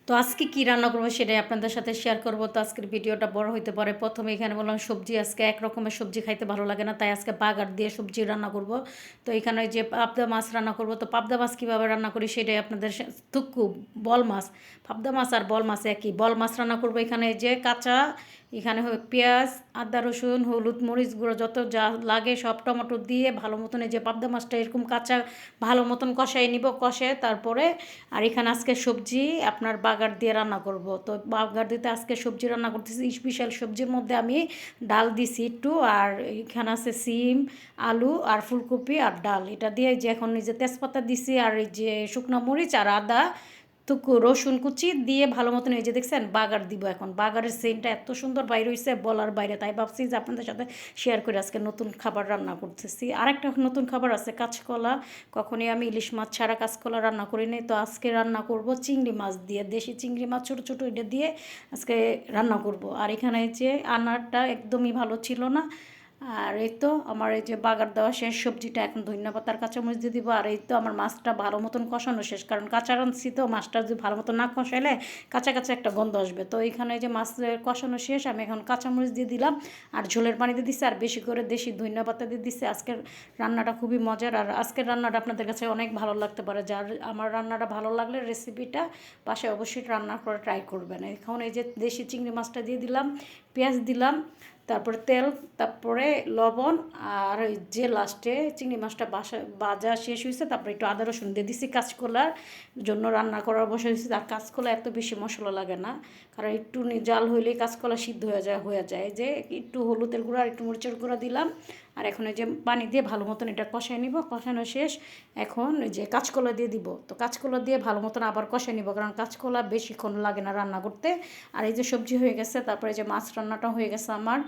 তো আজকে কি রান্না করবো সেটাই আপনাদের সাথে শেয়ার করব। তো আজকের ভিডিওটা বড় হইতে পারে। প্রথমে এখানে বললাম সবজি, আজকে এক রকমের সবজি খাইতে ভালো লাগে না, তাই আজকে বাগার দিয়ে সবজি রান্না করব। তো এখানে ওই যে পাবদা মাছ রান্না করব। তো পাবদা মাছ কীভাবে রান্না করি সেটাই আপনাদের থুকু বল মাছ, পাবদা মাছ আর বল মাছ একই। বল মাছ রান্না করব। এখানে যে কাঁচা, এখানে পেঁয়াজ, আদা, রসুন, হলুদ, মরিচ গুঁড়ো যত যা লাগে সব টমেটো দিয়ে ভালো মতন এই যে পাবদা মাছটা এরকম কাঁচা ভালো মতন কষাই নিব। কষে তারপরে আর এখানে আজকে সবজি আপনার বাগার দিয়ে রান্না করব। তো বাগার দিতে আজকে সবজি রান্না করতেছি। স্পেশাল সবজির মধ্যে আমি ডাল দিছি একটু, আর এখানে আছে সিম, আলু আর ফুলকপি আর ডাল। এটা দিয়ে যে এখন এই যে তেজপাতা দিছি আর এই যে শুকনো মরিচ আর আদা টুকু রসুন কুচি দিয়ে ভালো মতন এই যে দেখছেন বাগার দিব। এখন বাগারের সেন্টটা এত সুন্দর বাইরে হয়েছে বলার বাইরে, তাই ভাবছি যে আপনাদের সাথে শেয়ার করে আজকে নতুন খাবার রান্না করতেছি। আরেকটা নতুন খাবার আছে কাঁচকলা। কখনই আমি ইলিশ মাছ ছাড়া কাঁচকলা রান্না করি নাই। তো আজকে রান্না করব চিংড়ি মাছ দিয়ে, দেশি চিংড়ি মাছ ছোটো ছোটো এটা দিয়ে আজকে রান্না করব। আর এখানে যে আনারটা একদমই ভালো ছিল না। আর এই তো আমার এই যে বাগার দেওয়া শেষ, সবজিটা এখন ধনিয়া পাতার কাঁচামরিচ দিয়ে দিব। আর এই তো আমার মাছটা ভালো মতন কষানো শেষ, কারণ কাঁচা রাঁধছি তো মাছটা যদি ভালো মতো না কষাইলে কাঁচা কাঁচা একটা গন্ধ আসবে। তো এইখানে যে মাছ কষানো শেষ, আমি এখন কাঁচামরিচ দিয়ে দিলাম আর ঝোলের পানি দিয়ে দিচ্ছি আর বেশি করে দেশি ধনিয়া পাতা দিয়ে দিচ্ছি। আজকের রান্নাটা খুবই মজার, আর আজকের রান্নাটা আপনাদের কাছে অনেক ভালো লাগতে পারে। যার আমার রান্নাটা ভালো লাগলে রেসিপিটা পাশে অবশ্যই রান্না করে ট্রাই করবেন। এখন এই যে দেশি চিংড়ি মাছটা দিয়ে দিলাম, পেঁয়াজ দিলাম, তারপরে তেল, তারপরে লবণ, আর ওই যে লাস্টে চিংড়ি মাছটা ভাজা শেষ হয়েছে তারপরে একটু আদা রসুন দিয়ে দিছি কাঁচকলার জন্য রান্না করার বসে হয়েছে। আর কাঁচকলা এত বেশি মশলা লাগে না, কারণ একটু জাল হইলেই কাঁচকলা সিদ্ধ হয়ে যায় যে একটু হলুদের গুঁড়া আর একটু মরিচের গুঁড়া দিলাম। আর এখন এই যে পানি দিয়ে ভালো মতন এটা কষাই নিব। কষানো শেষ, এখন ওই যে কাঁচকলা দিয়ে দিব। তো কাঁচকলা দিয়ে ভালো মতন আবার কষাই নিব, কারণ কাঁচকলা বেশিক্ষণ লাগে না রান্না করতে। আর এই যে সবজি হয়ে গেছে, তারপরে যে মাছ রান্নাটা হয়ে গেছে আমার,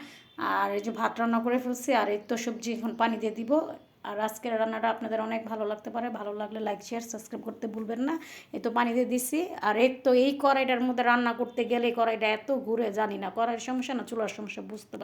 আর এই যে ভাত রান্না করে ফেলছি। আর এই তো সবজি এখন পানি দিয়ে দিব। আর আজকের রান্নাটা আপনাদের অনেক ভালো লাগতে পারে, ভালো লাগলে লাইক শেয়ার সাবস্ক্রাইব করতে ভুলবেন না। এই তো পানি দিয়ে দিছি। আর এই তো এই কড়াইটার মধ্যে রান্না করতে গেলে কড়াইটা এত ঘুরে, জানি না কড়াইয়ের সমস্যা না চুলার সমস্যা বুঝতে পারি।